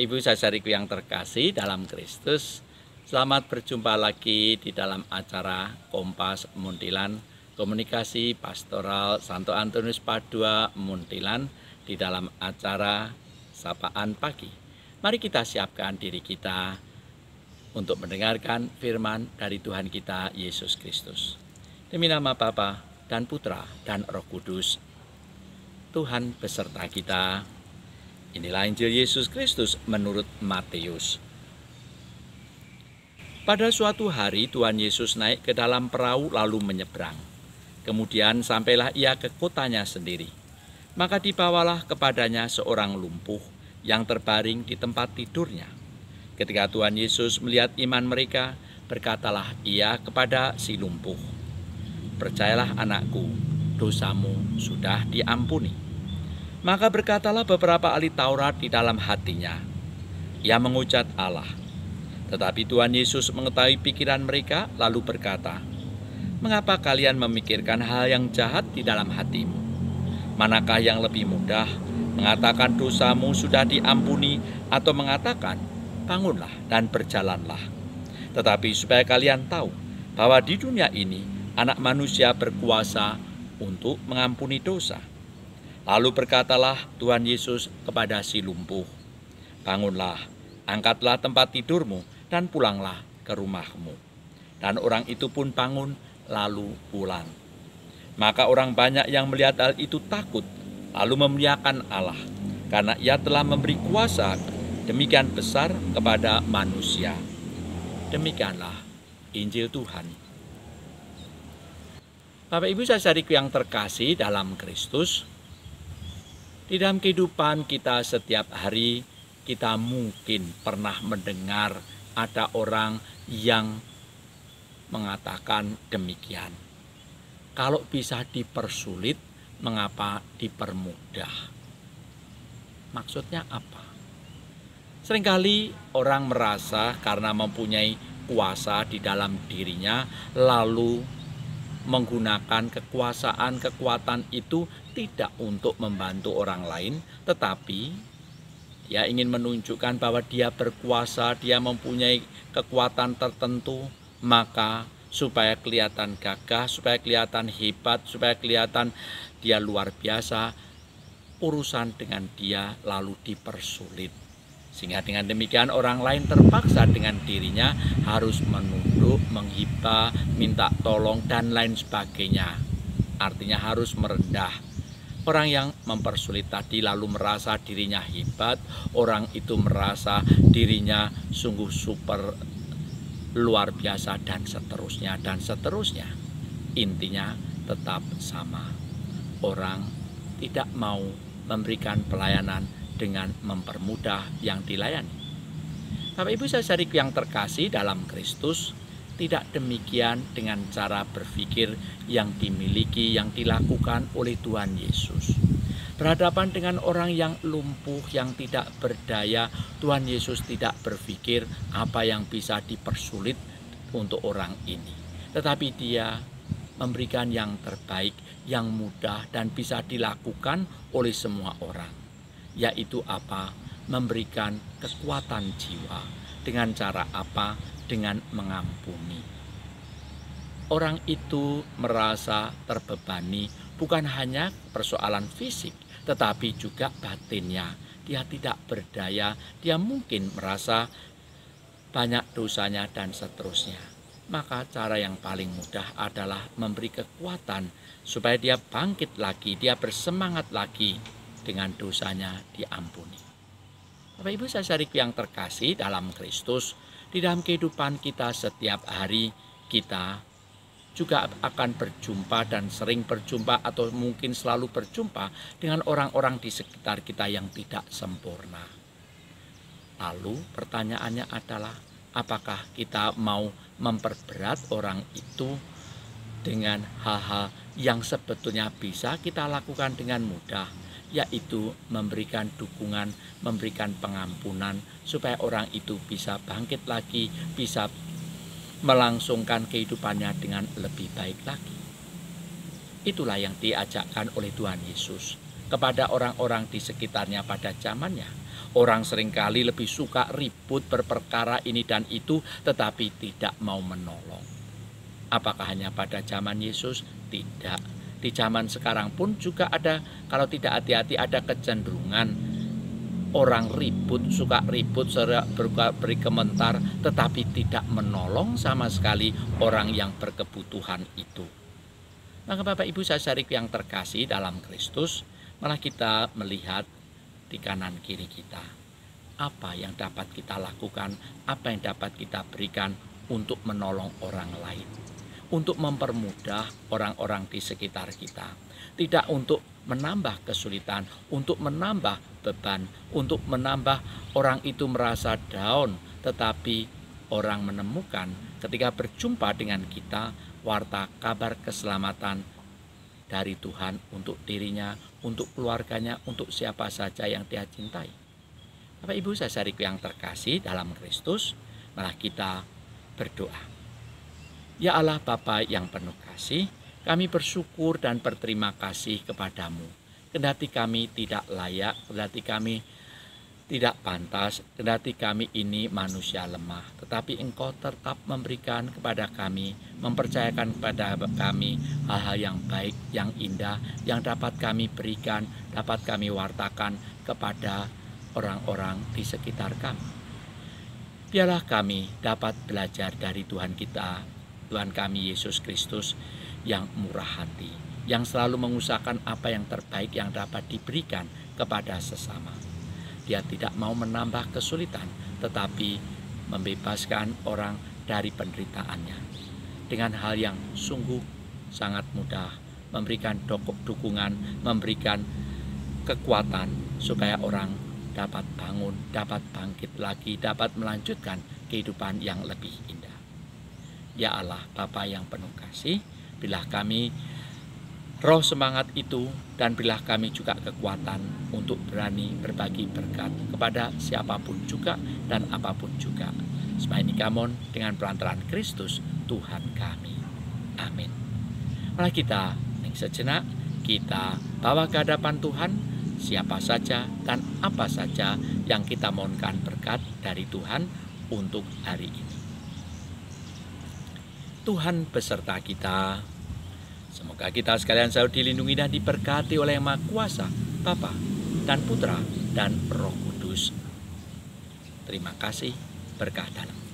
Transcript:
Ibu saudariku yang terkasih dalam Kristus, selamat berjumpa lagi di dalam acara Kompas Muntilan, komunikasi pastoral Santo Antonius Padua Muntilan di dalam acara Sapaan Pagi. Mari kita siapkan diri kita untuk mendengarkan firman dari Tuhan kita Yesus Kristus. Demi nama Bapa dan Putra dan Roh Kudus, Tuhan beserta kita. Inilah Injil Yesus Kristus menurut Matius. Pada suatu hari Tuhan Yesus naik ke dalam perahu lalu menyeberang. Kemudian sampailah ia ke kotanya sendiri. Maka dibawalah kepadanya seorang lumpuh yang terbaring di tempat tidurnya. Ketika Tuhan Yesus melihat iman mereka, berkatalah ia kepada si lumpuh, "Percayalah anakku, dosamu sudah diampuni." Maka berkatalah beberapa ahli Taurat di dalam hatinya, "Ia menghujat Allah." Tetapi Tuhan Yesus mengetahui pikiran mereka, lalu berkata, "Mengapa kalian memikirkan hal yang jahat di dalam hatimu? Manakah yang lebih mudah, mengatakan dosamu sudah diampuni, atau mengatakan, bangunlah dan berjalanlah? Tetapi supaya kalian tahu bahwa di dunia ini Anak Manusia berkuasa untuk mengampuni dosa." Lalu berkatalah Tuhan Yesus kepada si lumpuh, "Bangunlah, angkatlah tempat tidurmu, dan pulanglah ke rumahmu." Dan orang itu pun bangun, lalu pulang. Maka orang banyak yang melihat hal itu takut, lalu memuliakan Allah, karena Ia telah memberi kuasa demikian besar kepada manusia. Demikianlah Injil Tuhan. Bapak Ibu saudariku yang terkasih dalam Kristus, di dalam kehidupan kita setiap hari, kita mungkin pernah mendengar ada orang yang mengatakan demikian. Kalau bisa dipersulit, mengapa dipermudah? Maksudnya apa? Seringkali orang merasa karena mempunyai kuasa di dalam dirinya, lalu menggunakan kekuatan itu tidak untuk membantu orang lain, tetapi dia ingin menunjukkan bahwa dia berkuasa, dia mempunyai kekuatan tertentu, maka supaya kelihatan gagah, supaya kelihatan hebat, supaya kelihatan dia luar biasa, urusan dengan dia lalu dipersulit. Sehingga dengan demikian orang lain terpaksa dengan dirinya harus menunduk, menghibah, minta tolong, dan lain sebagainya. Artinya harus merendah. Orang yang mempersulit tadi lalu merasa dirinya hebat, orang itu merasa dirinya sungguh super, luar biasa, dan seterusnya, dan seterusnya. Intinya tetap sama. Orang tidak mau memberikan pelayanan dengan mempermudah yang dilayani. Bapak Ibu saudariku yang terkasih dalam Kristus, tidak demikian dengan cara berpikir yang dimiliki, yang dilakukan oleh Tuhan Yesus. Berhadapan dengan orang yang lumpuh, yang tidak berdaya, Tuhan Yesus tidak berpikir apa yang bisa dipersulit untuk orang ini. Tetapi Dia memberikan yang terbaik, yang mudah dan bisa dilakukan oleh semua orang. Yaitu apa? Memberikan kekuatan jiwa. Dengan cara apa? Dengan mengampuni. Orang itu merasa terbebani bukan hanya persoalan fisik, tetapi juga batinnya. Dia tidak berdaya, dia mungkin merasa banyak dosanya dan seterusnya. Maka cara yang paling mudah adalah memberi kekuatan supaya dia bangkit lagi, dia bersemangat lagi, dengan dosanya diampuni. Bapak Ibu saudariku yang terkasih dalam Kristus, di dalam kehidupan kita setiap hari, kita juga akan berjumpa dan sering berjumpa atau mungkin selalu berjumpa dengan orang-orang di sekitar kita yang tidak sempurna. Lalu pertanyaannya adalah, apakah kita mau memperberat orang itu dengan hal-hal yang sebetulnya bisa kita lakukan dengan mudah, yaitu memberikan dukungan, memberikan pengampunan, supaya orang itu bisa bangkit lagi, bisa melangsungkan kehidupannya dengan lebih baik lagi. Itulah yang diajarkan oleh Tuhan Yesus. kepada orang-orang di sekitarnya pada zamannya. Orang seringkali lebih suka ribut berperkara ini dan itu, tetapi tidak mau menolong. Apakah hanya pada zaman Yesus? Tidak. Di zaman sekarang pun juga ada, kalau tidak hati-hati ada kecenderungan orang ribut, suka ribut, beri komentar, tetapi tidak menolong sama sekali orang yang berkebutuhan itu. Maka Bapak Ibu saudaraku yang terkasih dalam Kristus, malah kita melihat di kanan kiri kita, apa yang dapat kita lakukan, apa yang dapat kita berikan untuk menolong orang lain, untuk mempermudah orang-orang di sekitar kita, tidak untuk menambah kesulitan, untuk menambah beban, untuk menambah orang itu merasa down, tetapi orang menemukan ketika berjumpa dengan kita warta kabar keselamatan dari Tuhan untuk dirinya, untuk keluarganya, untuk siapa saja yang dia cintai. Bapak Ibu saudaraku yang terkasih dalam Kristus, malah kita berdoa. Ya Allah Bapa yang penuh kasih, kami bersyukur dan berterima kasih kepadamu. Kendati kami tidak layak, kendati kami tidak pantas, kendati kami ini manusia lemah, tetapi Engkau tetap memberikan kepada kami, mempercayakan kepada kami hal-hal yang baik, yang indah, yang dapat kami berikan, dapat kami wartakan kepada orang-orang di sekitar kami. Biarlah kami dapat belajar dari Tuhan kita, Tuhan kami Yesus Kristus yang murah hati, yang selalu mengusahakan apa yang terbaik yang dapat diberikan kepada sesama. Dia tidak mau menambah kesulitan, tetapi membebaskan orang dari penderitaannya. Dengan hal yang sungguh sangat mudah, memberikan dukungan, memberikan kekuatan supaya orang dapat bangun, dapat bangkit lagi, dapat melanjutkan kehidupan yang lebih indah. Ya Allah, Bapa yang penuh kasih, berilah kami roh semangat itu dan berilah kami juga kekuatan untuk berani berbagi berkat kepada siapapun juga dan apapun juga. Semai kamon dengan perantaraan Kristus Tuhan kami. Amin. Mari kita sejenak kita bawa ke hadapan Tuhan siapa saja dan apa saja yang kita mohonkan berkat dari Tuhan untuk hari ini. Tuhan beserta kita. Semoga kita sekalian selalu dilindungi dan diberkati oleh Yang Maha Kuasa, Bapa dan Putra dan Roh Kudus. Terima kasih, berkah dalam.